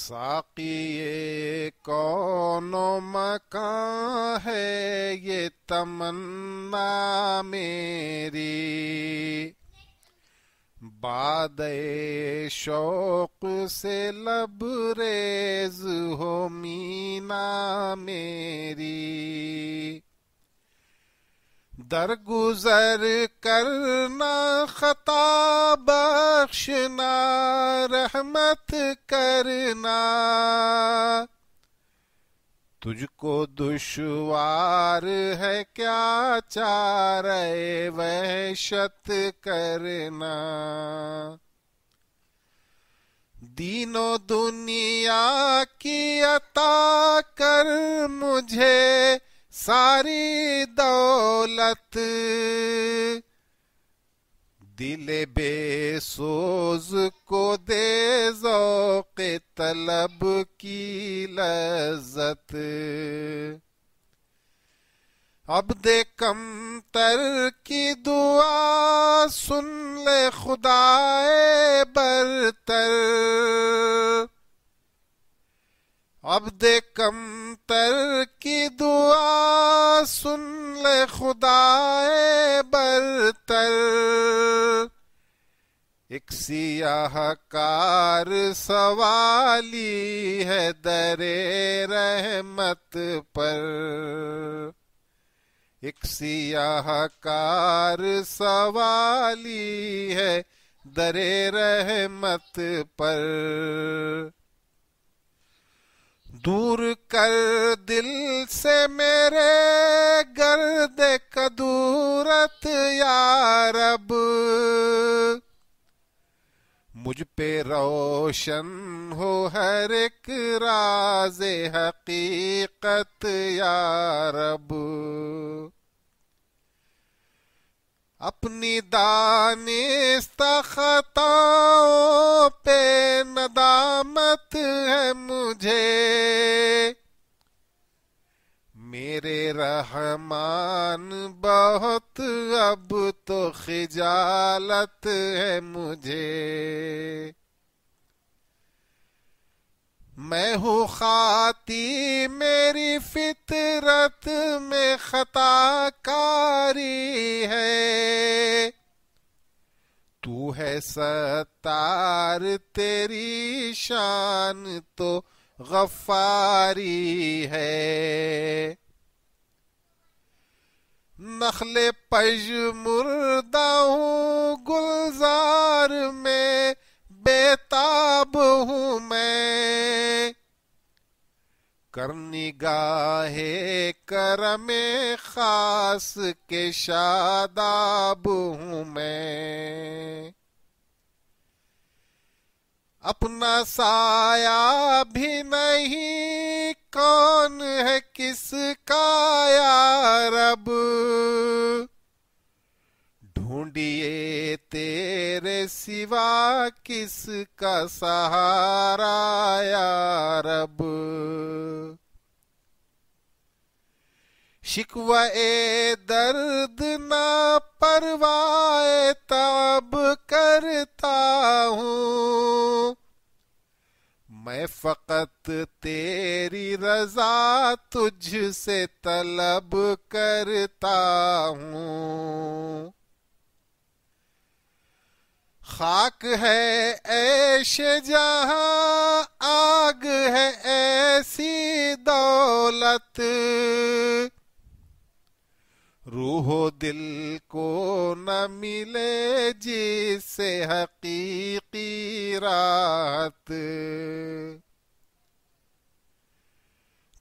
साकी ये कौनो मकान है, ये तमन्ना मेरी। बादे शौक से लबरेज हो मीना मेरी। दरगुजर करना खता बख्शना, रहमत करना। तुझको दुश्वार है क्या चारे वहशत करना। दीनो दुनिया की अता कर मुझे सारी दौलत। दिले बेसोज को दे ज़ौक़े तलब की लज्जत। अब्दे कमतर की दुआ सुन ले खुदाए बरतर। अब्दे कमतर की दुआ सुन ले खुदाए बरतर। एक सियाहकार सवाली है दरे रहमत पर। एक सियाहकार सवाली है दरे रहमत पर। दूर कर दिल से मेरे गर्द कदूरत या रब। मुझ पे रोशन हो हर एक राज़े हकीकत या रब। अपनी दानिस्त खताओं पे नदामत है मुझे। मेरे रहमान बहुत अब तो खिजालत है मुझे। मैं हूँ खाती मेरी फितरत में खताकारी है। तू है सत्तार तेरी शान तो गफ्फारी है। नखले पजमुर्दा हूँ गुलजार में बेताब हूँ मैं। कर निगाहे करमे खास के शादाब हूँ मैं। अपना साया भी नहीं कौन है किसका या रब। ढूंढिए तेरे सिवा किसका सहारा या रब। शिकवा ए दर्द ना परवाए तब करता हूँ। मैं फकत तेरी रजा तुझसे तलब करता हूँ। खाक है ऐश जहां आग है ऐसी दौलत। रूहो दिल को न मिले जिससे हकीकी राहत।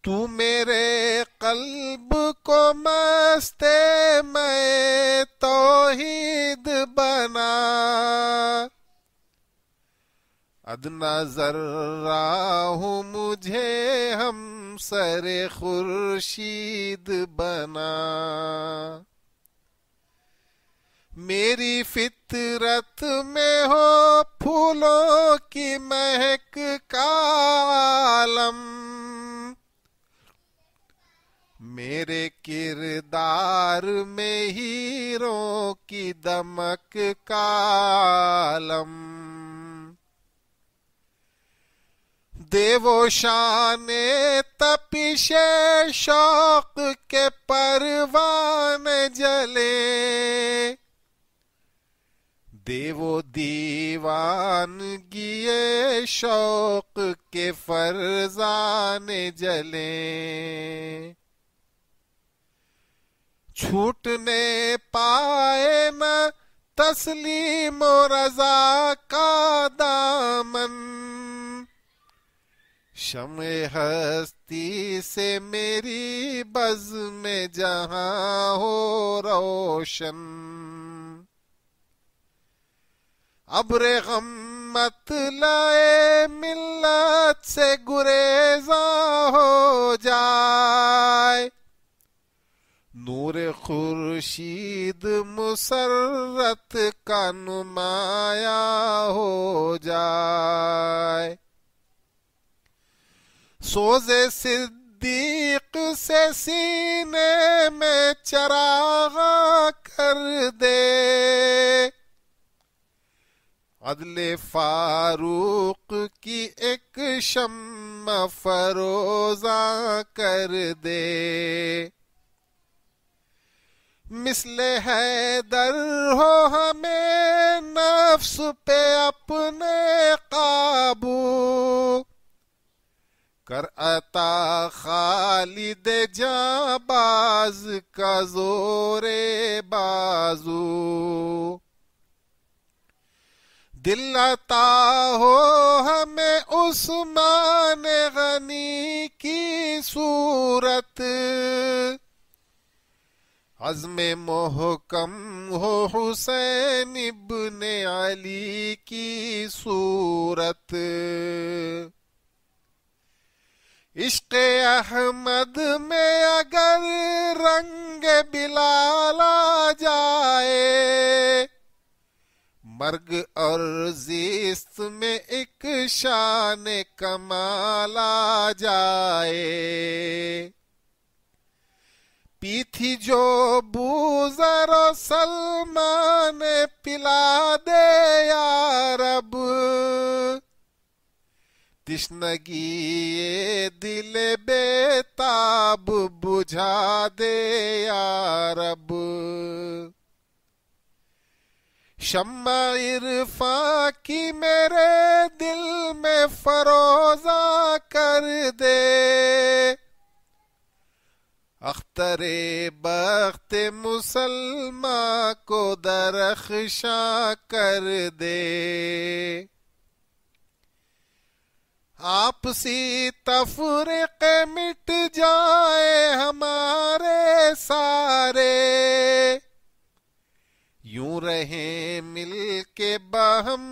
तू मेरे कल्ब को मस्ते मैं तौहीद बना। अदना जर्रा हूँ मुझे हम सरे खुर्शीद बना। मेरी फितरत में हो फूलों की महक का आलम। मेरे किरदार में हीरों की दमक का आलम। देवो शाने तपिशे शौक के परवाने जले, देवो दीवानगिए शौक के फरजाने जले। छूटने पाए न तस्लीम रजा का दामन, शमे हस्ती से मेरी बज़ में जहां हो रोशन। अब्रे गम मत लाए मिल्लत से गुरेजा हो जाए, नूर खुर्शीद मुसर्रत का नुमाया हो जाए। सोज़े सिद्दीक से सीने में चरागा कर दे, अदले फारूक की एक शम्मा फरोजा कर दे। मिसले हैदर हो हमें नफ्स पे अपने काबू, कर अता खालिद जाबाज का जोरे बाजू। दिल अता हो हमें उस्मान गनी की सूरत, अज़्मे मोहकम हो हुसैन इब्ने अली की सूरत। इश्क़े अहमद में अगर रंग बिलाल आ जाए, मर्ग और ज़िस्त में एक शान कमाल आ जाए। पीथी जो बूज़र सलमान पिला दे या रब, तिश्नगी ये दिल बेताब बुझा दे या रब। शम्मा इरफा की मेरे दिल में फरोजा कर दे, अख्तरे बख्त मुसलमा को दरख्शा कर दे। आपसी तफरीक़े मिट जाए हमारे सारे, यूं रहे मिल के बहम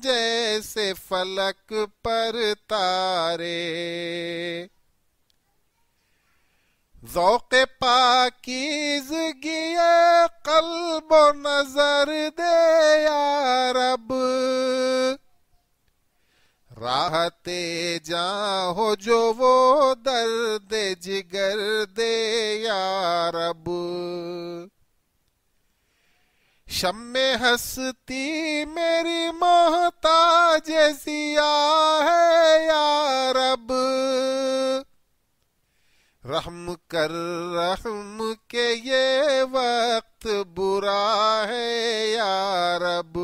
जैसे फलक पर तारे। ज़ौक़े पाकीज़गी क़ल्ब व नज़र दे या रब, राहते जहाँ हो जो वो दर्द जिगर दे या रब। शम्मे हस्ती मेरी मोहताज ज़िया है या रब, रहम कर रहम के ये वक्त बुरा है या रब।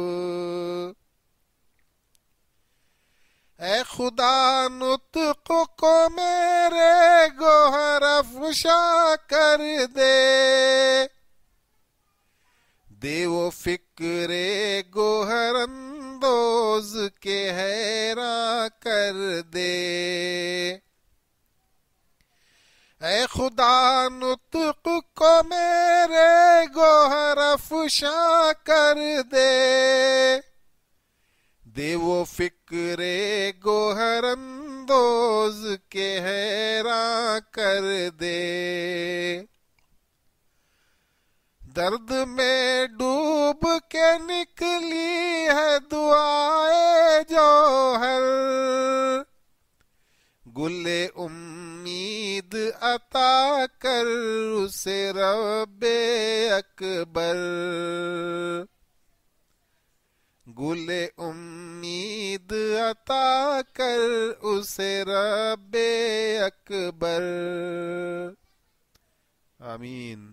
ऐ खुदा नुत्क़ को मेरे गोहर अफ़शा कर दे, दे वो फिक्रे गोहर अंदोज के हैरान कर दे। ऐ खुदा नुत्क़ को मेरे गोहर अफ़शा कर दे, दे वो फिक्रे गोहर अंदोज के हैरान कर दे। दर्द में डूब के निकली है दुआए जौहर, गुले उम्मीद अता कर उसे रब्बे अकबर। गुले उम्मीद उम्मीद अता कर उसे रब्बे अकबर। आमीन।